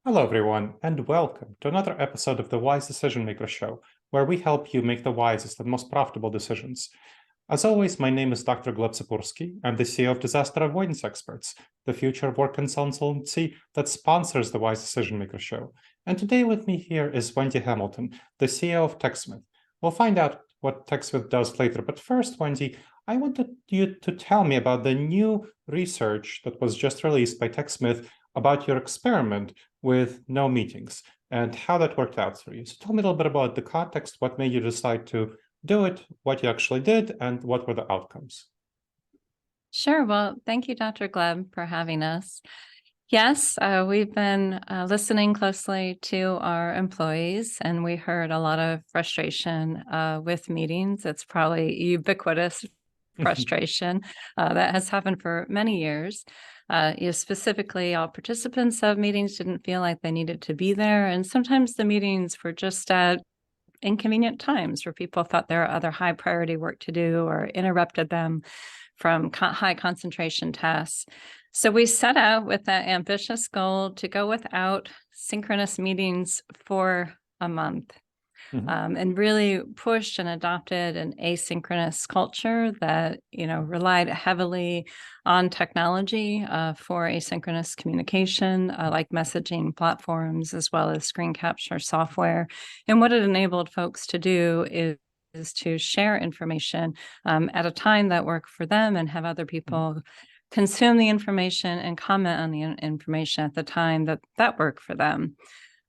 Hello, everyone, and welcome to another episode of the Wise Decision Maker Show, where we help you make the wisest and most profitable decisions. As always, my name is Dr. Gleb Tsipursky. I'm the CEO of Disaster Avoidance Experts, the future of work consultancy that sponsors the Wise Decision Maker Show. And today with me here is Wendy Hamilton, the CEO of TechSmith. We'll find out what TechSmith does later, but first, Wendy, I wanted you to tell me about the new research that was just released by TechSmith about your experiment with no meetings and how that worked out for you. So tell me a little bit about the context, what made you decide to do it, what you actually did, and what were the outcomes. Sure. Well, thank you, Dr. Gleb, for having us. Yes, we've been listening closely to our employees, and we heard a lot of frustration with meetings. It's probably ubiquitous frustration that has happened for many years. Specifically, all participants of meetings didn't feel like they needed to be there, and sometimes the meetings were just at inconvenient times where people thought there were other high priority work to do or interrupted them from high concentration tasks. So we set out with that ambitious goal to go without synchronous meetings for a month. And really pushed and adopted an asynchronous culture that relied heavily on technology for asynchronous communication, like messaging platforms as well as screen capture software. And what it enabled folks to do is to share information at a time that worked for them and have other people consume the information and comment on the information at the time that worked for them.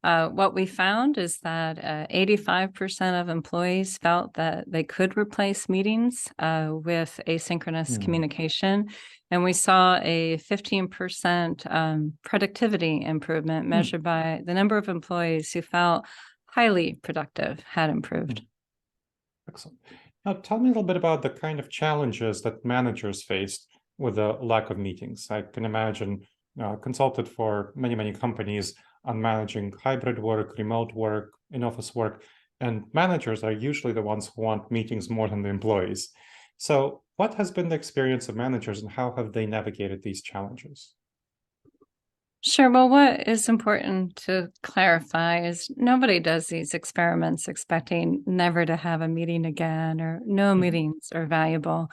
What we found is that 85% of employees felt that they could replace meetings with asynchronous communication. And we saw a 15% productivity improvement measured by the number of employees who felt highly productive had improved. Excellent. Now, tell me a little bit about the kind of challenges that managers faced with the lack of meetings. I can imagine consulted for many, many companies on managing hybrid work, remote work, in-office work, and managers are usually the ones who want meetings more than the employees. So what has been the experience of managers and how have they navigated these challenges? Sure. Well, what is important to clarify is nobody does these experiments expecting never to have a meeting again or no meetings are valuable.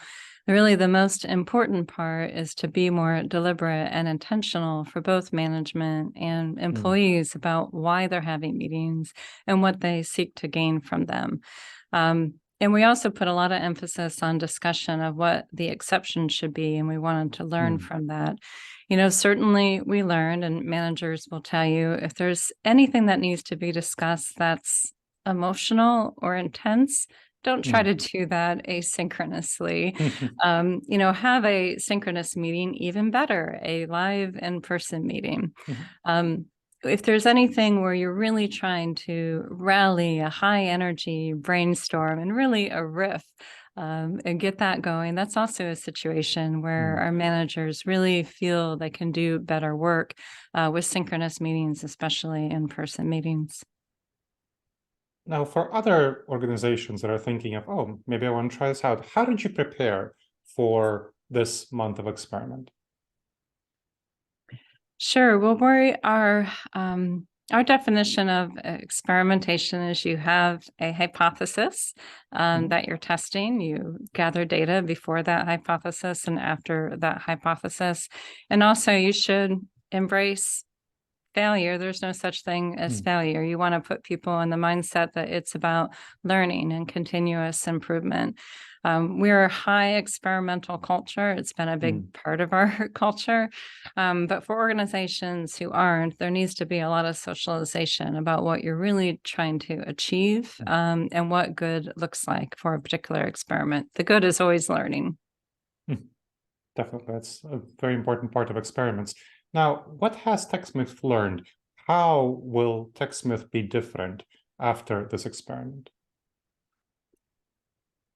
Really, the most important part is to be more deliberate and intentional for both management and employees about why they're having meetings and what they seek to gain from them. And we also put a lot of emphasis on discussion of what the exception should be, and we wanted to learn from that. Certainly we learned, and managers will tell you, if there's anything that needs to be discussed that's emotional or intense, don't try to do that asynchronously. Have a synchronous meeting, even better, a live in-person meeting. If there's anything where you're really trying to rally a high energy brainstorm and really a riff and get that going, that's also a situation where our managers really feel they can do better work with synchronous meetings, especially in-person meetings. Now, for other organizations that are thinking of, oh, maybe I want to try this out, how did you prepare for this month of experiment? Sure. Well, our definition of experimentation is you have a hypothesis that you're testing. You gather data before that hypothesis and after that hypothesis. And also you should embrace failure. There's no such thing as failure. You want to put people in the mindset that it's about learning and continuous improvement. We're a high experimental culture. It's been a big part of our culture. But for organizations who aren't, there needs to be a lot of socialization about what you're really trying to achieve and what good looks like for a particular experiment. The good is always learning. Definitely, that's a very important part of experiments. Now, what has TechSmith learned? How will TechSmith be different after this experiment?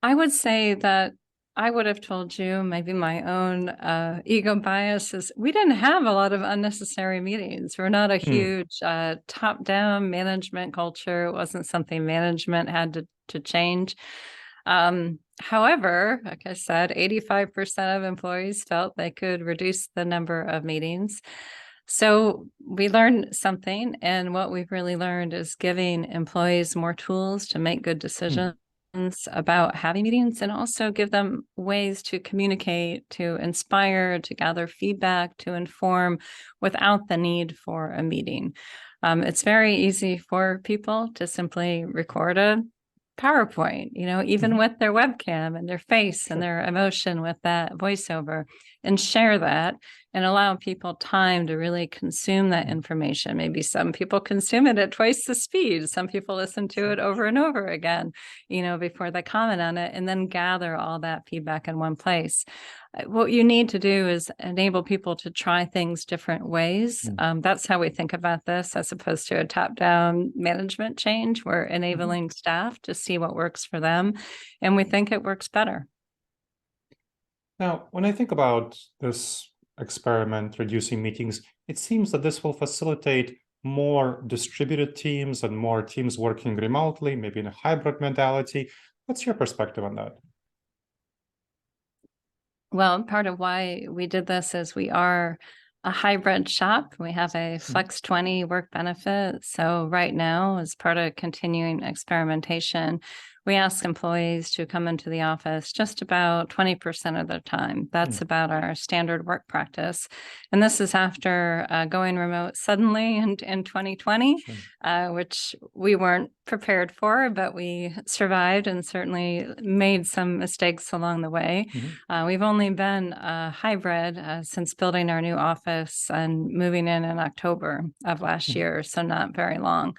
I would say that I would have told you, maybe my own ego bias is we didn't have a lot of unnecessary meetings. We're not a huge top-down management culture. It wasn't something management had to change. However, like I said, 85% of employees felt they could reduce the number of meetings. So we learned something, and what we've really learned is giving employees more tools to make good decisions about having meetings, and also give them ways to communicate, to inspire, to gather feedback, to inform without the need for a meeting. It's very easy for people to simply record a PowerPoint, even with their webcam and their face and their emotion with that voiceover, and share that and allow people time to really consume that information. Maybe some people consume it at twice the speed. Some people listen to it over and over again, before they comment on it, and then gather all that feedback in one place. What you need to do is enable people to try things different ways. That's how we think about this, as opposed to a top-down management change. We're enabling staff to see what works for them, and we think it works better. Now, when I think about this experiment, reducing meetings, it seems that this will facilitate more distributed teams and more teams working remotely, maybe in a hybrid modality. What's your perspective on that? Well, part of why we did this is we are a hybrid shop. We have a Flex 20 work benefit. So right now, as part of continuing experimentation, we ask employees to come into the office just about 20% of the time. That's about our standard work practice. And this is after going remote suddenly in 2020, which we weren't prepared for, but we survived and certainly made some mistakes along the way. We've only been hybrid since building our new office and moving in October of last year, so not very long.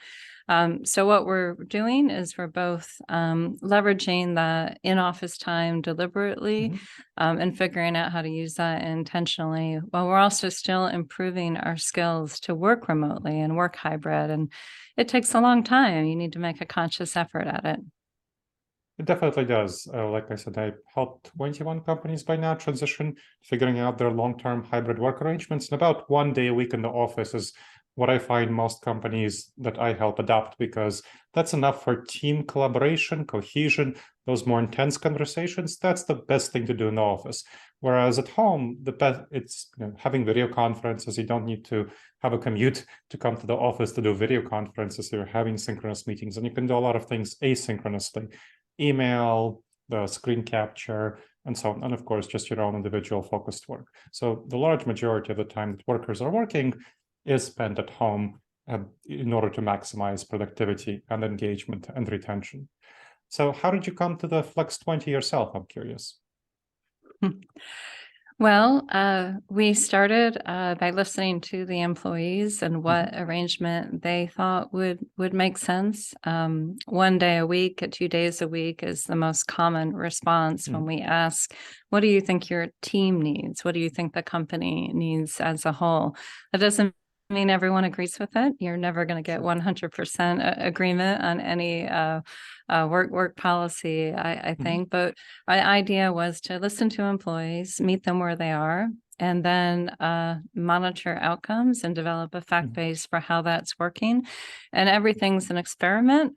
So what we're doing is we're both leveraging the in-office time deliberately and figuring out how to use that intentionally, while we're also still improving our skills to work remotely and work hybrid. And it takes a long time. You need to make a conscious effort at it. It definitely does. Like I said, I helped 21 companies by now transition, figuring out their long-term hybrid work arrangements. And about 1 day a week in the office is what I find most companies that I help adopt, because that's enough for team collaboration, cohesion, those more intense conversations. That's the best thing to do in the office. Whereas at home, the best it's having video conferences. You don't need to have a commute to come to the office to do video conferences. You're having synchronous meetings, and you can do a lot of things asynchronously. Email, the screen capture, and so on. And of course, just your own individual focused work. So the large majority of the time that workers are working is spent at home in order to maximize productivity and engagement and retention. So how did you come to the Flex 20 yourself? I'm curious. Well, we started by listening to the employees and what arrangement they thought would make sense. 1 day a week, 2 days a week is the most common response when we ask, what do you think your team needs? What do you think the company needs as a whole? That doesn't mean everyone agrees with it. You're never going to get 100% agreement on any work policy, I think. But my idea was to listen to employees, meet them where they are, and then monitor outcomes and develop a fact base for how that's working. And everything's an experiment,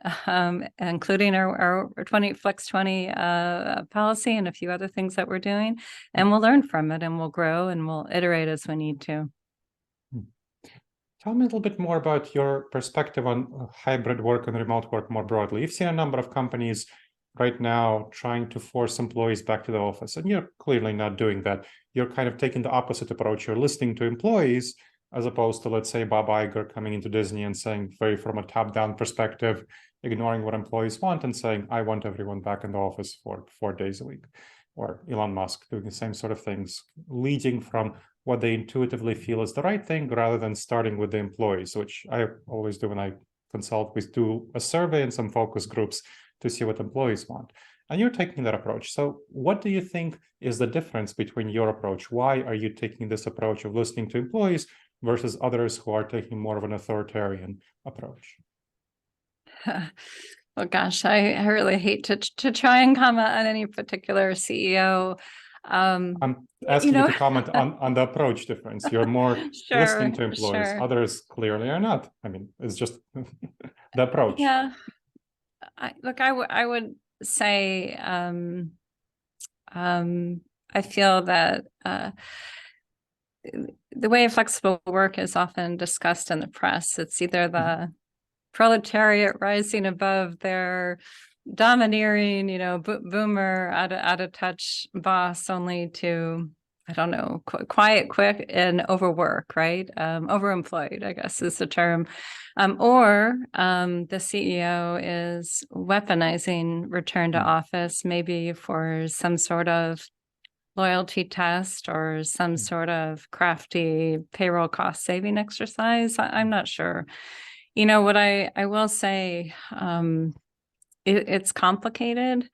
including our Flex 20 policy and a few other things that we're doing. And we'll learn from it, and we'll grow, and we'll iterate as we need to. Tell me a little bit more about your perspective on hybrid work and remote work more broadly. You've seen a number of companies right now trying to force employees back to the office, and you're clearly not doing that. You're kind of taking the opposite approach. You're listening to employees, as opposed to, let's say, Bob Iger coming into Disney and saying, very from a top-down perspective, ignoring what employees want and saying, I want everyone back in the office for 4 days a week. Or Elon Musk doing the same sort of things, leading from what they intuitively feel is the right thing, rather than starting with the employees, which I always do when I consult. We do a survey and some focus groups to see what employees want. And you're taking that approach. So what do you think is the difference between your approach? Why are you taking this approach of listening to employees versus others who are taking more of an authoritarian approach? Well, gosh, I really hate to try and comment on any particular CEO. I'm asking you to comment on the approach difference. You're more listening to employees. Others clearly are not. I mean, it's just the approach. Yeah. I would say I feel that the way flexible work is often discussed in the press. It's either the proletariat rising above their domineering, boomer out of touch boss, only to, I don't know, quiet, quick, and overwork, right? Overemployed, I guess is the term. Or the CEO is weaponizing return to office, maybe for some sort of loyalty test or some sort of crafty payroll cost saving exercise. I'm not sure. What I will say, it's complicated.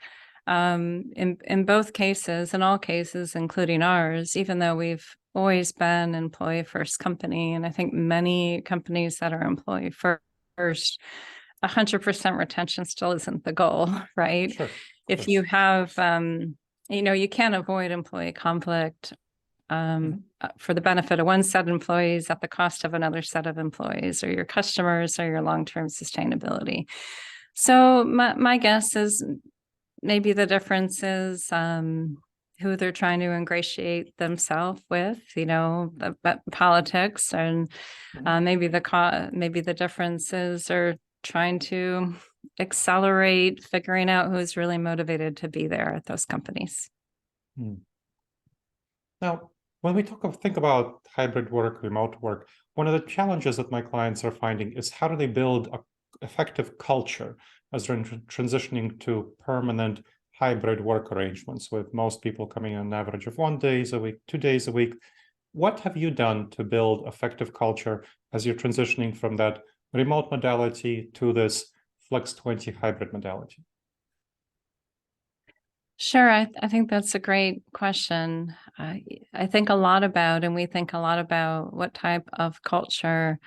In both cases, in all cases, including ours, even though we've always been employee first company, and I think many companies that are employee first, 100% retention still isn't the goal, right? Sure. If you have, you can't avoid employee conflict for the benefit of one set of employees at the cost of another set of employees, or your customers, or your long-term sustainability. So my guess is maybe the difference is who they're trying to ingratiate themselves with, the politics, and maybe the differences are trying to accelerate figuring out who's really motivated to be there at those companies. Now, when we think about hybrid work, remote work, one of the challenges that my clients are finding is how do they build an effective culture as they're transitioning to permanent hybrid work arrangements, with most people coming in an average of 1 day a week, 2 days a week. What have you done to build effective culture as you're transitioning from that remote modality to this Flex 20 hybrid modality? Sure. I think that's a great question. I think a lot about, and we think a lot about, what type of culture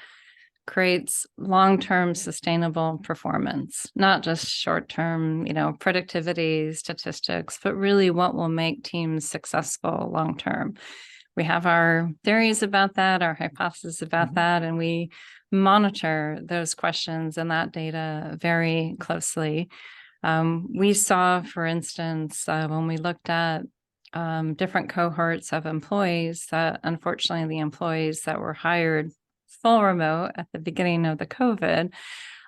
creates long-term sustainable performance, not just short-term, productivity statistics, but really what will make teams successful long-term. We have our theories about that, our hypotheses about that, and we monitor those questions and that data very closely. We saw, for instance, when we looked at different cohorts of employees, that unfortunately the employees that were hired full remote at the beginning of the COVID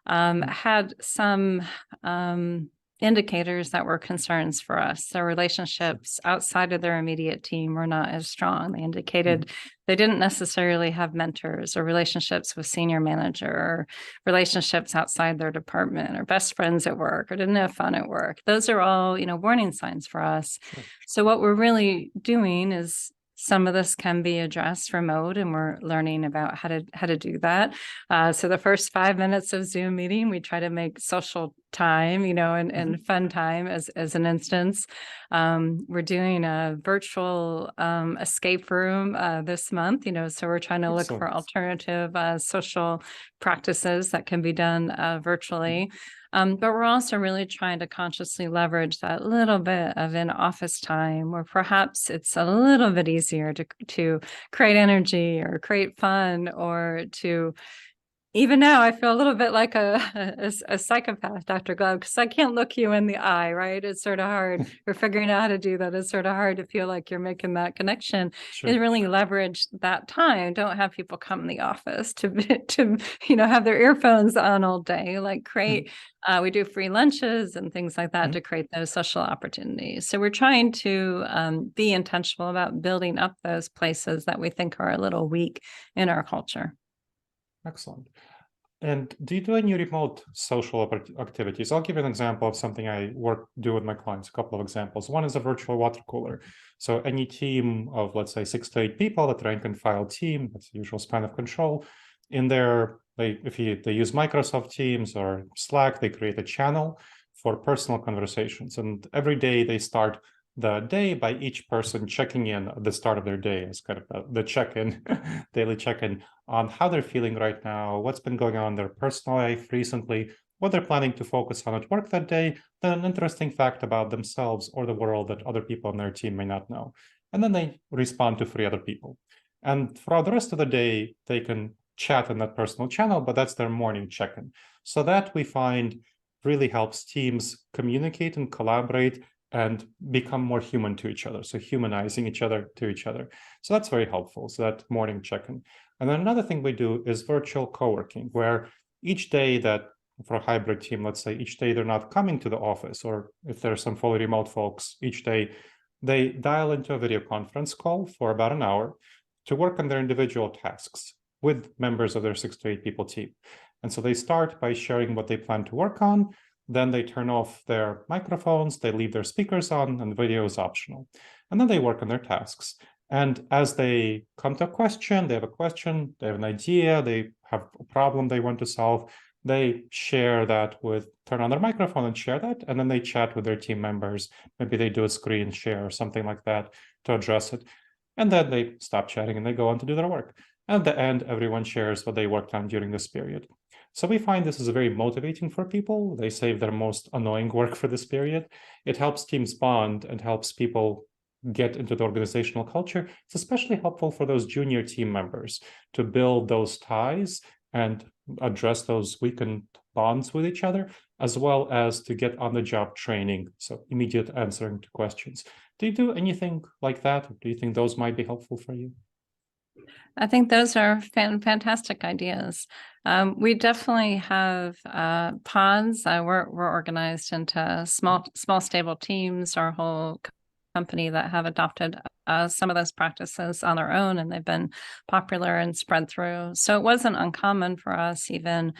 had some indicators that were concerns for us. Their relationships outside of their immediate team were not as strong. They indicated they didn't necessarily have mentors or relationships with senior manager, or relationships outside their department, or best friends at work, or didn't have fun at work. Those are all, warning signs for us. So what we're really doing is, some of this can be addressed remote, and we're learning about how to do that. So the first 5 minutes of Zoom meeting, we try to make social time, and fun time as an instance. We're doing a virtual escape room this month, so we're trying to look for alternative social practices that can be done virtually. But we're also really trying to consciously leverage that little bit of in-office time, where perhaps it's a little bit easier to create energy or create fun, or to, even now, I feel a little bit like a psychopath, Dr. Gleb, because I can't look you in the eye, right? It's sort of hard. We're figuring out how to do that. It's sort of hard to feel like you're making that connection. Is really leverage that time. Don't have people come in the office to have their earphones on all day. Like create, we do free lunches and things like that to create those social opportunities. So we're trying to be intentional about building up those places that we think are a little weak in our culture. Excellent. And do you do any remote social activities? I'll give you an example of something I do with my clients, a couple of examples. One is a virtual water cooler. So any team of, let's say, 6 to 8 people, that rank and file team, that's the usual span of control. In there, if they use Microsoft Teams or Slack, they create a channel for personal conversations. And every day they start the day by each person checking in at the start of their day as kind of the check-in, daily check-in on how they're feeling right now, what's been going on in their personal life recently, what they're planning to focus on at work that day, then an interesting fact about themselves or the world that other people on their team may not know. And then they respond to 3 other people. And throughout the rest of the day, they can chat in that personal channel, but that's their morning check-in. So that we find really helps teams communicate and collaborate and become more human to each other. So humanizing each other to each other. So that's very helpful. So that morning check-in. And then another thing we do is virtual co-working, where each day that for a hybrid team, let's say each day they're not coming to the office, or if there's some fully remote folks, each day they dial into a video conference call for about an hour to work on their individual tasks with members of their 6 to 8 people team. And so they start by sharing what they plan to work on. Then they turn off their microphones, they leave their speakers on, and the video is optional. And then they work on their tasks. And as they come to a question, they have an idea, they have a problem they want to solve, they share that turn on their microphone and share that, and then they chat with their team members. Maybe they do a screen share or something like that to address it. And then they stop chatting and they go on to do their work. And at the end, everyone shares what they worked on during this period. So we find this is very motivating for people. They save their most annoying work for this period. It helps teams bond and helps people get into the organizational culture. It's especially helpful for those junior team members to build those ties and address those weakened bonds with each other, as well as to get on the job training. So immediate answering to questions. Do you do anything like that? Do you think those might be helpful for you? I think those are fantastic ideas. We definitely have pods. We're organized into small stable teams. Our whole company that have adopted some of those practices on their own, and they've been popular and spread through. So it wasn't uncommon for us even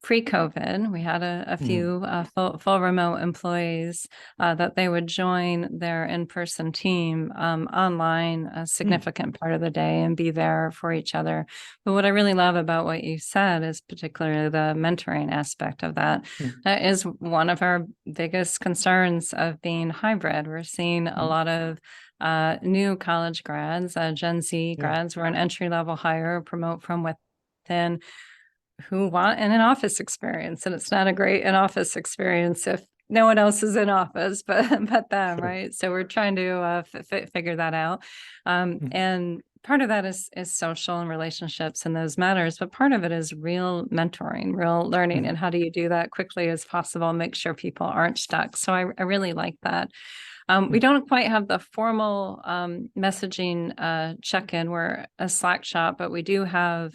pre-COVID. We had a few full remote employees that they would join their in-person team online a significant part of the day and be there for each other. But what I really love about what you said is particularly the mentoring aspect of that. That is one of our biggest concerns of being hybrid. We're seeing a lot of new college grads, Gen Z grads, we're an entry-level hire, promote from within, who want an in-office experience. And it's not a great in-office experience if no one else is in office but them, right? So we're trying to figure that out. And part of that is social and relationships and those matters, but part of it is real mentoring, real learning. And how do you do that quickly as possible, make sure people aren't stuck? So I really like that. We don't quite have the formal messaging check-in. We're a Slack shop, but we do have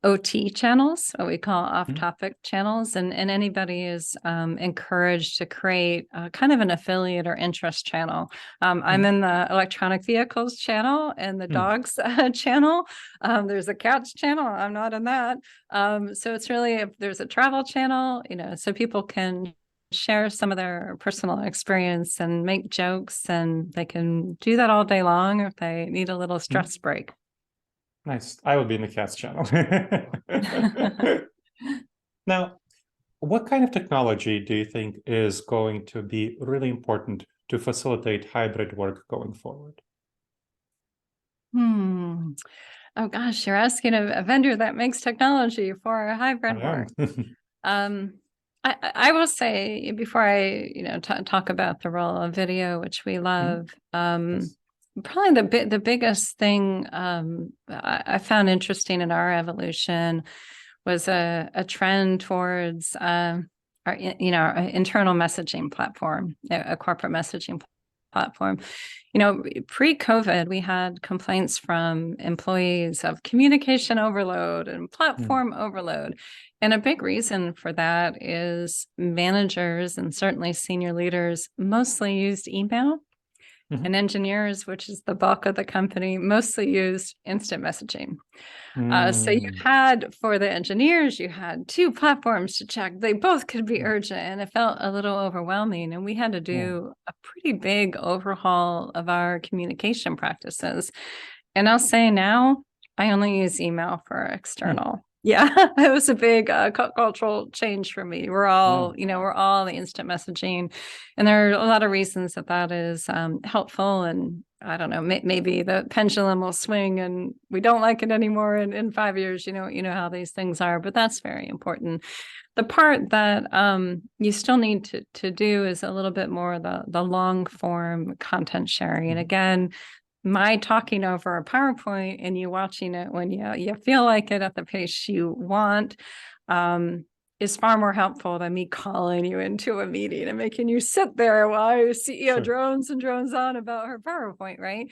OT channels, what we call off-topic channels, and anybody is encouraged to create kind of an affiliate or interest channel. I'm in the electronic vehicles channel and the dogs channel. There's a cats channel. I'm not in that. So it's really, there's a travel channel, so people can share some of their personal experience and make jokes, and they can do that all day long if they need a little stress break. Nice. I will be in the cats channel. Now, what kind of technology do you think is going to be really important to facilitate hybrid work going forward? Oh gosh, you're asking a vendor that makes technology for hybrid work. I will say, before I talk about the role of video, which we love, probably the biggest thing I found interesting in our evolution was a trend towards our internal messaging platform, a corporate messaging platform. Pre-COVID, we had complaints from employees of communication overload and platform overload. And a big reason for that is managers and certainly senior leaders mostly used email. And engineers, which is the bulk of the company, mostly used instant messaging. So you had, for the engineers, you had 2 platforms to check. They both could be urgent, and it felt a little overwhelming. And we had to do a pretty big overhaul of our communication practices. And I'll say now, I only use email for external. Yeah, it was a big cultural change for me. We're all, we're all the instant messaging, and there are a lot of reasons that is helpful. And I don't know, maybe the pendulum will swing, and we don't like it anymore in 5 years. You know how these things are, but that's very important. The part that you still need to do is a little bit more the long form content sharing, and again, my talking over a PowerPoint and you watching it when you feel like it at the pace you want is far more helpful than me calling you into a meeting and making you sit there while CEO drones and drones on about her PowerPoint, right?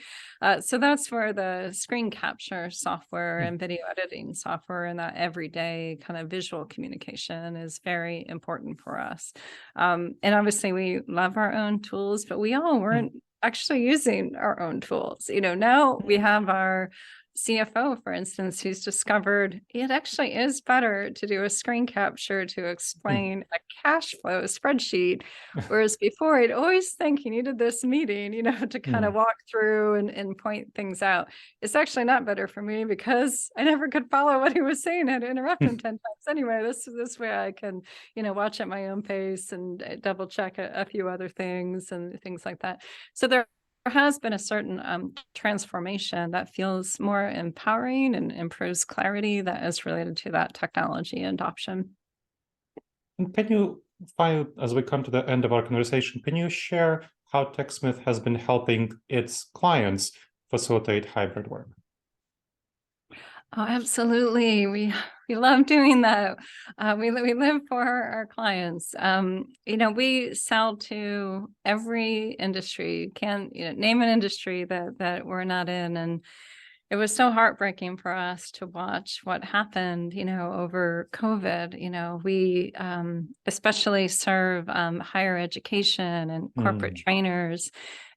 So that's where the screen capture software and video editing software and that everyday kind of visual communication is very important for us. And obviously we love our own tools, but we all weren't actually using our own tools. Now we have our CFO, for instance, who's discovered it actually is better to do a screen capture to explain a cash flow spreadsheet. Whereas before, I'd always think he needed this meeting, to kind of walk through and point things out. It's actually not better for me because I never could follow what he was saying. I had to interrupt him 10 times anyway. This way I can, watch at my own pace and double check a few other things and things like that. So there has been a certain transformation that feels more empowering and improves clarity that is related to that technology adoption. And can you, as we come to the end of our conversation, can you share how TechSmith has been helping its clients facilitate hybrid work? Oh, absolutely. We love doing that. We live for our clients. We sell to every industry. Can't name an industry that we're not in, and it was so heartbreaking for us to watch what happened. Over COVID. We especially serve higher education and corporate trainers.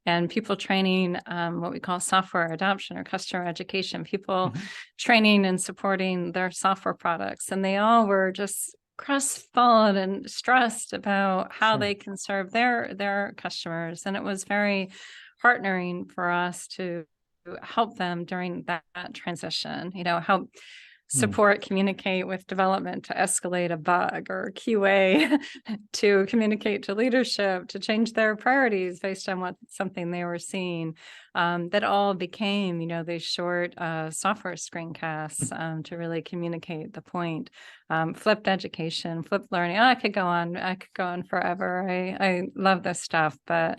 And people training what we call software adoption or customer education, people training and supporting their software products. And they all were just crestfallen and stressed about how they can serve their customers. And it was very heartening for us to help them during that transition, help support, communicate with development to escalate a bug, or QA to communicate to leadership to change their priorities based on something they were seeing. That all became, these short software screencasts to really communicate the point. Flipped education, flipped learning. I could go on forever. I love this stuff, but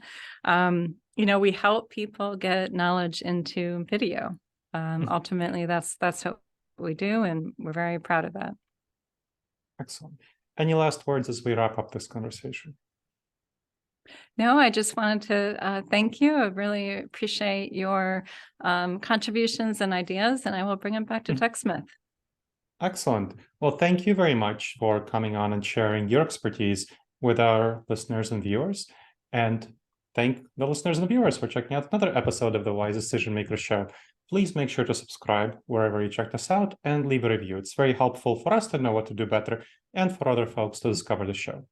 we help people get knowledge into video. Ultimately, that's what we do, and we're very proud of that. Excellent. Any last words as we wrap up this conversation? No, I just wanted to thank you. I really appreciate your contributions and ideas, and I will bring them back to TechSmith. Excellent. Well, thank you very much for coming on and sharing your expertise with our listeners and viewers. And thank the listeners and viewers for checking out another episode of the Wise Decision Maker Show. Please make sure to subscribe wherever you checked us out and leave a review. It's very helpful for us to know what to do better and for other folks to discover the show.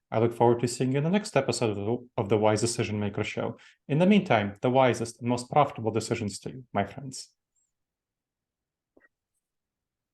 I look forward to seeing you in the next episode of the Wise Decision Maker Show. In the meantime, the wisest and most profitable decisions to you, my friends.